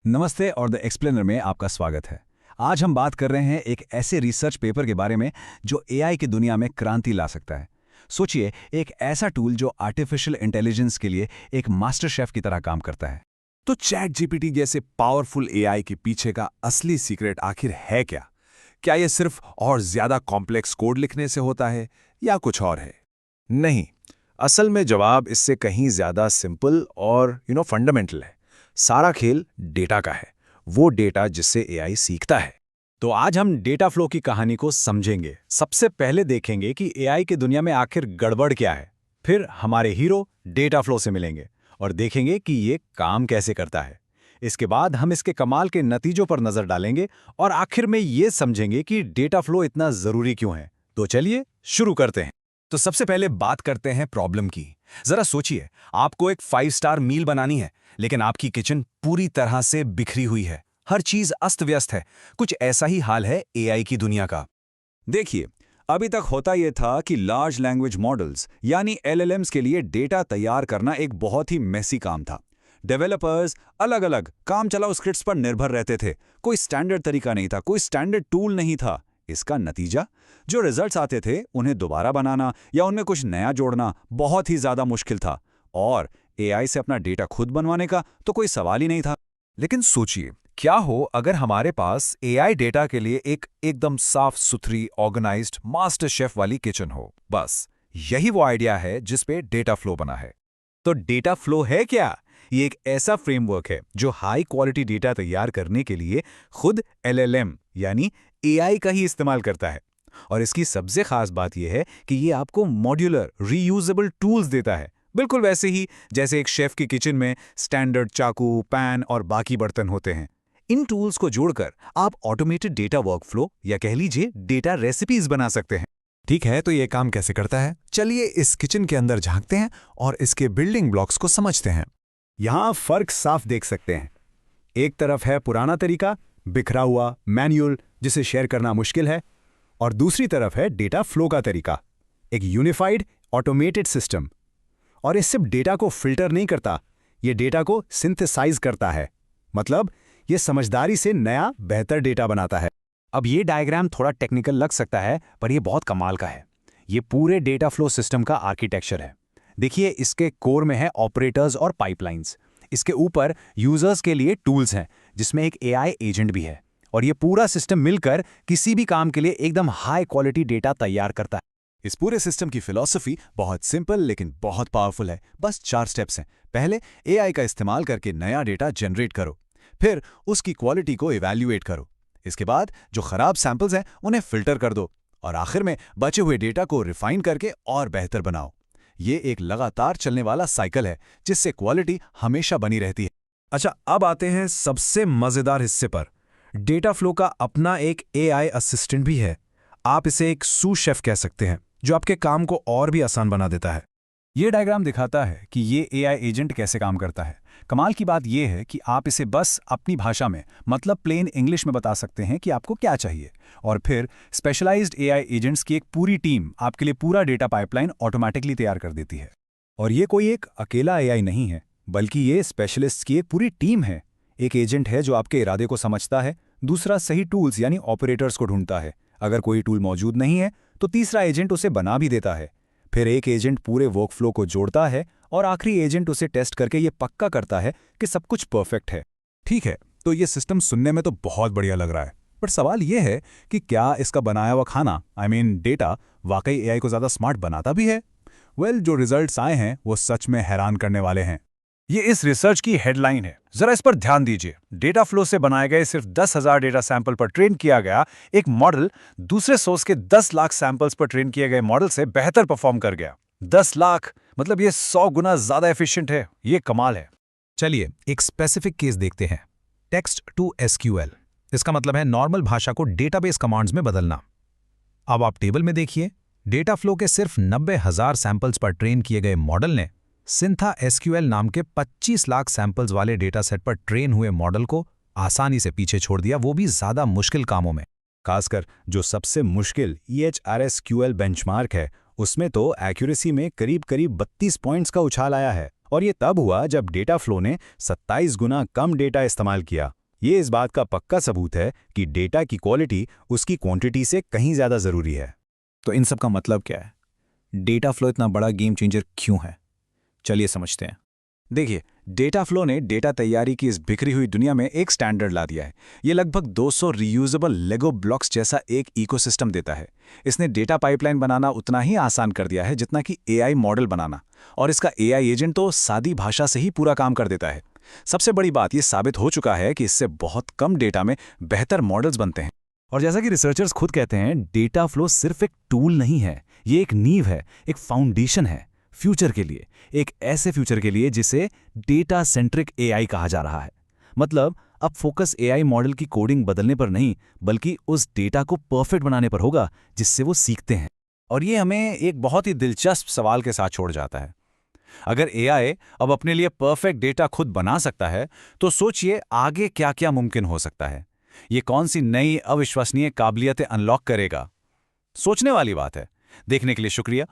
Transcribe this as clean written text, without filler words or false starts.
नमस्ते और the explainer में आपका स्वागत है। आज हम बात कर रहे हैं एक ऐसे रिसर्च पेपर के बारे में जो एआई की दुनिया में क्रांति ला सकता है। सोचिए, एक ऐसा टूल जो आर्टिफिशियल इंटेलिजेंस के लिए एक मास्टर शेफ की तरह काम करता है। तो चैट जीपीटी जैसे पावरफुल एआई के पीछे का असली सीक्रेट आखिर है क्या? क्या यह सिर्फ और ज्यादा कॉम्प्लेक्स कोड लिखने से होता है या कुछ और है? नहीं, असल में जवाब इससे कहीं ज्यादा सिंपल और फंडामेंटल है। सारा खेल डेटा का है, वो डेटा जिससे एआई सीखता है। तो आज हम डेटा फ्लो की कहानी को समझेंगे। सबसे पहले देखेंगे कि एआई की दुनिया में आखिर गड़बड़ क्या है। फिर हमारे हीरो डेटा फ्लो से मिलेंगे और देखेंगे कि ये काम कैसे करता है। इसके बाद हम इसके कमाल के नतीजों पर नजर डालेंगे और आखिर में ये समझेंगे कि डेटा फ्लो इतना जरूरी क्यों है। तो चलिए शुरू करते हैं। तो सबसे पहले बात करते हैं प्रॉब्लम की। जरा सोचिए, आपको एक 5 स्टार मील बनानी है, लेकिन आपकी किचन पूरी तरह से बिखरी हुई है। हर चीज अस्त व्यस्त है। कुछ ऐसा ही हाल है एआई की दुनिया का। देखिए, अभी तक होता यह था कि लार्ज लैंग्वेज मॉडल्स यानी एलएलएम्स के लिए डेटा तैयार करना एक बहुत ही मेसी काम था। डेवलपर्स अलग अलग काम चलाओ स्क्रिप्ट्स पर निर्भर रहते थे। कोई स्टैंडर्ड तरीका नहीं था, कोई स्टैंडर्ड टूल नहीं था। इसका नतीजा, जो रिजल्ट्स आते थे उन्हें दोबारा बनाना या उनमें कुछ नया जोड़ना बहुत ही ज्यादा मुश्किल था। और एआई से अपना डेटा खुद बनवाने का तो कोई सवाल ही नहीं था। लेकिन सोचिए, क्या हो अगर हमारे पास एआई डेटा के लिए एक एकदम साफ सुथरी ऑर्गेनाइज्ड मास्टर शेफ वाली किचन हो। बस यही वो आइडिया है जिस पे डेटा फ्लो बना है। तो डेटा फ्लो है क्या? ये एक ऐसा फ्रेमवर्क है जो हाई क्वालिटी डेटा तैयार करने के लिए खुद एलएलएम यानी एआई का ही इस्तेमाल करता है। और इसकी सबसे खास बात यह है कि ये आपको मॉड्यूलर रीयूजेबल टूल्स देता है, बिल्कुल वैसे ही जैसे एक शेफ की किचन में स्टैंडर्ड चाकू, पैन और बाकी बर्तन होते हैं। इन टूल्स को जोड़कर आप ऑटोमेटेड डेटा वर्कफ्लो या कह लीजिए डेटा रेसिपीज बना सकते हैं। ठीक है, तो ये काम कैसे करता है? चलिए इस किचन के अंदर झांकते हैं और इसके बिल्डिंग ब्लॉक्स को समझते हैं। यहाँ फर्क साफ देख सकते हैं। एक तरफ है पुराना तरीका, बिखरा हुआ मैनुअल जिसे शेयर करना मुश्किल है, और दूसरी तरफ है डेटा फ्लो का तरीका, एक यूनिफाइड ऑटोमेटेड सिस्टम। और ये सिर्फ डेटा को फिल्टर नहीं करता, ये डेटा को सिंथेसाइज करता है। मतलब ये समझदारी से नया बेहतर डेटा बनाता है। अब ये डायग्राम थोड़ा टेक्निकल लग सकता है, पर ये बहुत कमाल का है। ये पूरे डेटा फ्लो सिस्टम का आर्किटेक्चर है। देखिए, इसके कोर में है ऑपरेटर्स और पाइपलाइंस। इसके ऊपर यूजर्स के लिए टूल्स हैं, जिसमें एक एआई एजेंट भी है। और ये पूरा सिस्टम मिलकर किसी भी काम के लिए एकदम हाई क्वालिटी डेटा तैयार करता है। इस पूरे सिस्टम की फिलॉसफी बहुत सिंपल लेकिन बहुत पावरफुल है। बस 4 स्टेप्स हैं। पहले एआई का इस्तेमाल करके नया डेटा जनरेट करो, फिर उसकी क्वालिटी को इवैल्यूएट करो, इसके बाद जो खराब सैंपल्स हैं उन्हें फिल्टर कर दो, और आखिर में बचे हुए डेटा को रिफाइन करके और बेहतर बनाओ। ये एक लगातार चलने वाला साइकिल है जिससे क्वालिटी हमेशा बनी रहती है। अच्छा, अब आते हैं सबसे मजेदार हिस्से पर। डेटा फ्लो का अपना एक एआई असिस्टेंट भी है। आप इसे एक सू शेफ कह सकते हैं, जो आपके काम को और भी आसान बना देता है। ये डायग्राम दिखाता है कि ये एआई एजेंट कैसे काम करता है। कमाल की बात यह है कि आप इसे बस अपनी भाषा में, मतलब प्लेन इंग्लिश में बता सकते हैं कि आपको क्या चाहिए, और फिर स्पेशलाइज्ड एआई एजेंट्स की एक पूरी टीम आपके लिए पूरा डेटा पाइपलाइन ऑटोमेटिकली तैयार कर देती है। और ये कोई एक अकेला एआई नहीं है, बल्कि ये स्पेशलिस्ट्स की एक पूरी टीम है। एक एजेंट है जो आपके इरादे को समझता है, दूसरा सही टूल्स यानी ऑपरेटर्स को ढूंढता है, अगर कोई टूल मौजूद नहीं है तो तीसरा एजेंट उसे बना भी देता है, फिर एक एजेंट पूरे वर्कफ्लो को जोड़ता है, और आखिरी एजेंट उसे टेस्ट करके ये पक्का करता है कि सब कुछ परफेक्ट है। ठीक है, तो ये सिस्टम सुनने में तो बहुत बढ़िया लग रहा है, पर सवाल ये है कि क्या इसका बनाया हुआ खाना, डेटा, वाकई एआई को ज्यादा स्मार्ट बनाता भी है? जो रिजल्ट्स आए हैं वो सच में हैरान करने वाले हैं। ये इस रिसर्च की हेडलाइन है, जरा इस पर ध्यान दीजिए। डेटा फ्लो से बनाए गए सिर्फ 10,000 डेटा सैंपल पर ट्रेन किया गया एक मॉडल दूसरे सोर्स के 10 लाख सैंपल्स पर ट्रेन किए गए मॉडल से बेहतर परफॉर्म कर गया। 10 लाख मतलब ये 100 गुना ज्यादा एफिशिएंट है। ये कमाल है। चलिए एक स्पेसिफिक केस देखते हैं, टेक्स्ट टू एसक्यूएल। इसका मतलब है नॉर्मल भाषा को डेटाबेस कमांड्स में बदलना। अब आप टेबल में देखिए, डेटा फ्लो के सिर्फ 90,000 सैंपल्स पर ट्रेन किए गए मॉडल ने सिंथा एसक्यूएल नाम के 25 लाख सैंपल्स वाले डेटा सेट पर ट्रेन हुए मॉडल को आसानी से पीछे छोड़ दिया, वो भी ज्यादा मुश्किल कामों में। खासकर जो सबसे मुश्किल EHRSQL बेंचमार्क है, उसमें तो एक्यूरेसी में करीब करीब 32 पॉइंट्स का उछाल आया है। और ये तब हुआ जब डेटा फ्लो ने 27 गुना कम डेटा इस्तेमाल किया। ये इस बात का पक्का सबूत है कि डेटा की क्वालिटी उसकी क्वांटिटी से कहीं ज़्यादा ज़रूरी है। तो इन सब का मतलब क्या है? डेटा फ्लो इतना बड़ा गेम चेंजर क्यों है? चलिए समझते हैं। देखिए, डेटा फ्लो ने डेटा तैयारी की इस बिखरी हुई दुनिया में एक स्टैंडर्ड ला दिया है। ये लगभग 200 रीयूजेबल लेगो ब्लॉक्स जैसा एक इकोसिस्टम देता है। इसने डेटा पाइपलाइन बनाना उतना ही आसान कर दिया है जितना कि एआई मॉडल बनाना, और इसका एआई एजेंट तो सादी भाषा से ही पूरा काम कर देता है। सबसे बड़ी बात ये साबित हो चुका है कि इससे बहुत कम डेटा में बेहतर मॉडल्स बनते हैं। और जैसा कि रिसर्चर्स खुद कहते हैं, डेटा फ्लो सिर्फ एक टूल नहीं है, ये एक नींव है, एक फाउंडेशन है फ्यूचर के लिए, एक ऐसे फ्यूचर के लिए जिसे डेटा सेंट्रिक एआई कहा जा रहा है। मतलब अब फोकस एआई मॉडल की कोडिंग बदलने पर नहीं, बल्कि उस डेटा को परफेक्ट बनाने पर होगा जिससे वो सीखते हैं। और ये हमें एक बहुत ही दिलचस्प सवाल के साथ छोड़ जाता है। अगर एआई अब अपने लिए परफेक्ट डेटा खुद बना सकता है, तो सोचिए आगे क्या क्या मुमकिन हो सकता है। ये कौन सी नई अविश्वसनीय काबिलियतें अनलॉक करेगा? सोचने वाली बात है। देखने के लिए शुक्रिया।